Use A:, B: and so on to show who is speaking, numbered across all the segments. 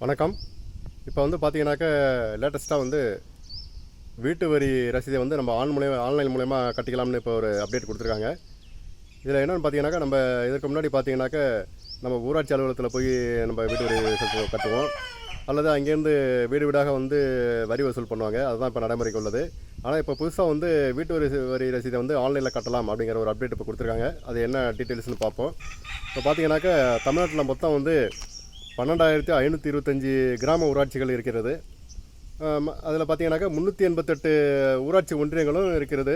A: வணக்கம். இப்போ வந்து பார்த்தீங்கன்னாக்க லேட்டஸ்ட்டாக வந்து வீட்டு வரி ரசீதை வந்து நம்ம ஆன்லைன் மூலயமா கட்டிக்கலாம்னு இப்போ ஒரு அப்டேட் கொடுத்துருக்காங்க. இதில் என்னென்னு பார்த்தீங்கன்னாக்கா, நம்ம இதற்கு முன்னாடி பார்த்தீங்கன்னாக்க நம்ம ஊராட்சி அலுவலகத்தில் போய் நம்ம வீட்டு வரி கட்டுவோம், அல்லது அங்கேருந்து வீடு வீடாக வந்து வரி வசூல் பண்ணுவாங்க. அதுதான் இப்போ நடைமுறைக்கு உள்ளது. ஆனால் இப்போ புதுசாக வந்து வீட்டு வரி ரசீதை வந்து ஆன்லைனில் கட்டலாம் அப்படிங்கிற ஒரு அப்டேட் இப்போ கொடுத்துருக்காங்க. அது என்ன டீட்டெயில்ஸ்னு பார்ப்போம். இப்போ பார்த்தீங்கன்னாக்கா, தமிழ்நாட்டில் மொத்தம் வந்து 12,525 கிராம ஊராட்சிகள் இருக்கிறது. அதில் பார்த்தீங்கன்னாக்கா 388 ஊராட்சி ஒன்றியங்களும் இருக்கிறது.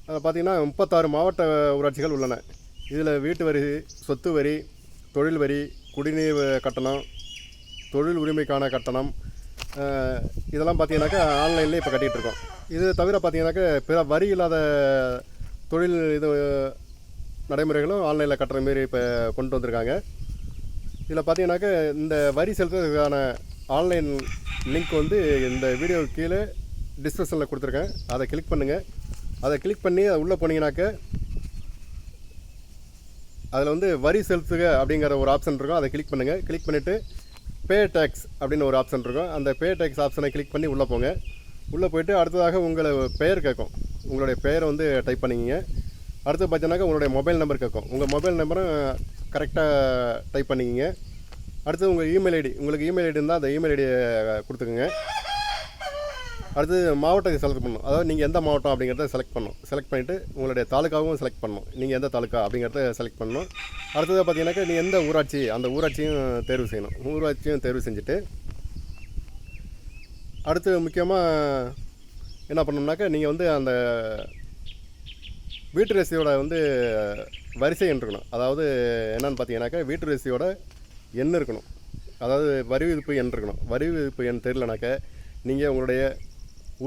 A: பார்த்திங்கன்னா 36 மாவட்ட ஊராட்சிகள் உள்ளன. இதில் வீட்டு வரி, சொத்து வரி, தொழில் வரி, குடிநீர் கட்டணம், தொழில் உரிமைக்கான கட்டணம், இதெல்லாம் பார்த்திங்கனாக்கா ஆன்லைன்லேயே இப்போ கட்டிகிட்ருக்கோம். இது தவிர பார்த்திங்கனாக்கா பிற வரி இல்லாத தொழில் நடைமுறைகளும் ஆன்லைனில் கட்டுற மாரி இப்போ கொண்டு வந்திருக்காங்க. இதில் பார்த்தீங்கன்னாக்க இந்த வரி செலுத்துறதுக்கான ஆன்லைன் லிங்க் வந்து இந்த வீடியோ கீழே டிஸ்கிரிப்ஷனில் கொடுத்துருக்கேன். அதை கிளிக் பண்ணுங்கள். அதை கிளிக் பண்ணி அதை உள்ளே போனீங்கன்னாக்க அதில் வந்து வரி செலுத்துக அப்படிங்கிற ஒரு ஆப்ஷன் இருக்கும். அதை கிளிக் பண்ணுங்கள். கிளிக் பண்ணிவிட்டு பே டேக்ஸ் அப்படின்னு ஒரு ஆப்ஷன் இருக்கும். அந்த பே டேக்ஸ் ஆப்ஷனை கிளிக் பண்ணி உள்ளே போங்க. உள்ளே போய்ட்டு அடுத்ததாக உங்களை பெயர் கேட்கும். உங்களுடைய பெயரை வந்து டைப் பண்ணிக்கிங்க. அடுத்து பார்த்தீங்கன்னாக்கா உங்களுடைய மொபைல் நம்பர் கேட்கும். உங்கள் மொபைல் நம்பரும் கரெக்டாக டைப் பண்ணிக்கிங்க. அடுத்து உங்கள் இமெயில் ஐடி, உங்களுக்கு இமெயில் ஐடி இருந்தால் அந்த இமெயில் ஐடியை கொடுத்துக்குங்க. அடுத்து மாவட்டத்தை செலக்ட் பண்ணணும். அதாவது நீங்கள் எந்த மாவட்டம் அப்படிங்கிறத செலக்ட் பண்ணணும். செலக்ட் பண்ணிவிட்டு உங்களுடைய தாலுக்காவும் செலக்ட் பண்ணணும். நீங்கள் எந்த தாலுக்கா அப்படிங்கிறத செலக்ட் பண்ணணும். அடுத்தது பார்த்தீங்கன்னாக்கா நீ எந்த ஊராட்சி, அந்த ஊராட்சியும் தேர்வு செய்யணும். ஊராட்சியும் தேர்வு செஞ்சுட்டு அடுத்து முக்கியமாக என்ன பண்ணணும்னாக்கா, நீங்கள் வந்து அந்த வீட்டு ரசீதோட வந்து வரிசை எண் இருக்கணும். அதாவது என்னென்னு பார்த்தீங்கன்னாக்கா, வீட்டு ரசீதோட எண் இருக்கணும். அதாவது வரி விதிப்பு எண் இருக்கணும். வரி விதிப்பு எண் தெரியலனாக்கா நீங்கள் உங்களுடைய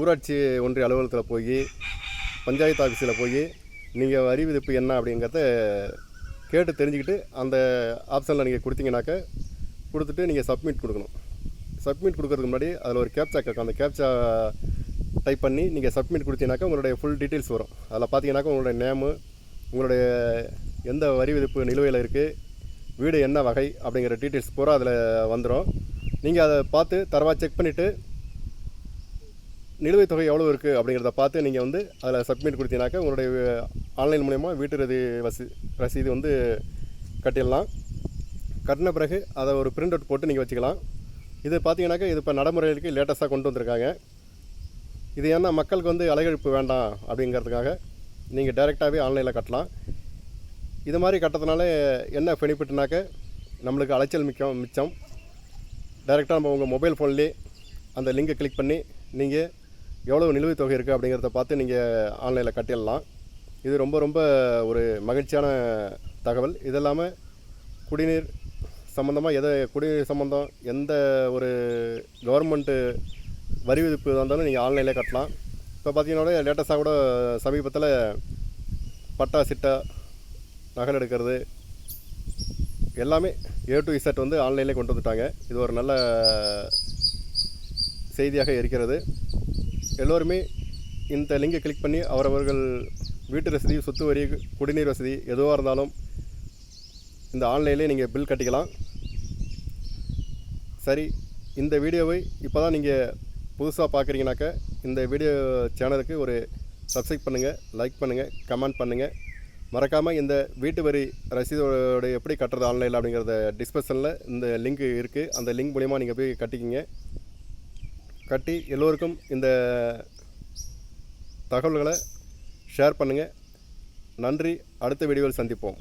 A: ஊராட்சி ஒன்றிய அலுவலகத்தில் போய், பஞ்சாயத்து ஆஃபீஸில் போய் நீங்கள் வரி விதிப்பு என்ன அப்படிங்கிறத கேட்டு தெரிஞ்சுக்கிட்டு அந்த ஆப்ஷனில் நீங்கள் கொடுத்தீங்கன்னாக்கா கொடுத்துட்டு நீங்கள் சப்மிட் கொடுக்கணும். சப்மிட் கொடுக்கறதுக்கு முன்னாடி அதில் ஒரு கேப்சா கேட்கும். அந்த கேப்சா டைப் பண்ணி நீங்கள் சப்மிட் கொடுத்தீங்கன்னாக்கா உங்களுடைய ஃபுல் டீட்டெயில்ஸ் வரும். அதில் பார்த்தீங்கன்னாக்கா உங்களுடைய நேமு, உங்களுடைய எந்த வரி விதிப்பு நிலுவையில் இருக்குது, வீடு என்ன வகை அப்படிங்கிற டீட்டெயில்ஸ் பூரா அதில் வந்துடும். நீங்கள் அதை பார்த்து தரவாக செக் பண்ணிவிட்டு நிலுவைத் தொகை எவ்வளோ இருக்குது அப்படிங்கிறத பார்த்து நீங்கள் வந்து அதில் சப்மிட் கொடுத்தீங்கன்னாக்கா உங்களுடைய ஆன்லைன் மூலயமா வீட்டு ரசீது வந்து கட்டிடலாம். கட்டின பிறகு அதை ஒரு பிரிண்ட் அவுட் போட்டு நீங்கள் வச்சுக்கலாம். இது பார்த்தீங்கன்னாக்கா இது இப்போ நடைமுறைகளுக்கு லேட்டஸ்ட்டாக கொண்டு வந்திருக்காங்க. இது ஏன்னா மக்களுக்கு வந்து அலைகழிப்பு வேண்டாம் அப்படிங்கிறதுக்காக நீங்கள் டைரெக்டாகவே ஆன்லைனில் கட்டலாம். இது மாதிரி கட்டுறதுனால என்ன பெனிஃபிட்னாக்க, நம்மளுக்கு அலைச்சல் மிச்சம். டைரெக்டாக நம்ம உங்கள் மொபைல் ஃபோன்லேயே அந்த லிங்கை கிளிக் பண்ணி நீங்கள் எவ்வளோ நிலுவைத் தொகை இருக்குது அப்படிங்கிறத பார்த்து நீங்கள் ஆன்லைனில் கட்டிடலாம். இது ரொம்ப ரொம்ப ஒரு மகிழ்ச்சியான தகவல். இது இல்லாமல் குடிநீர் சம்மந்தமாக குடிநீர் சம்மந்தம் எந்த ஒரு கவர்மெண்ட்டு வரி விதிப்பு இருந்தாலும் நீங்கள் ஆன்லைனில் கட்டலாம். இப்போ பார்த்தீங்கன்னா லேட்டஸ்ட்டாக கூட சமீபத்தில் பட்டா, சிட்டா, நகல் எடுக்கிறது எல்லாமே A to Z வந்து ஆன்லைன்லேயே கொண்டு வந்துட்டாங்க. இது ஒரு நல்ல செய்தியாக இருக்கிறது. எல்லோருமே இந்த லிங்கை கிளிக் பண்ணி அவரவர்கள் வீட்டு ரசீது, சொத்து வரி, குடிநீர் வசதி எதுவாக இருந்தாலும் இந்த ஆன்லைன்லேயே நீங்கள் பில் கட்டிக்கலாம். சரி, இந்த வீடியோவை இப்போ தான் நீங்கள் புதுசாக பார்க்குறீங்கனாக்கா இந்த வீடியோ சேனலுக்கு ஒரு சப்ஸ்கிரைப் பண்ணுங்கள், லைக் பண்ணுங்கள், கமெண்ட் பண்ணுங்கள். மறக்காமல் இந்த வீட்டு வரி ரசீதோட எப்படி கட்டுறது ஆன்லைனில் அப்படிங்கிறத டிஸ்கிரிப்ஷனில் இந்த லிங்க் இருக்குது. அந்த லிங்க் மூலிமா நீங்கள் போய் கட்டிக்கிங்க. கட்டி எல்லோருக்கும் இந்த தகவல்களை ஷேர் பண்ணுங்கள். நன்றி. அடுத்த வீடியோவில் சந்திப்போம்.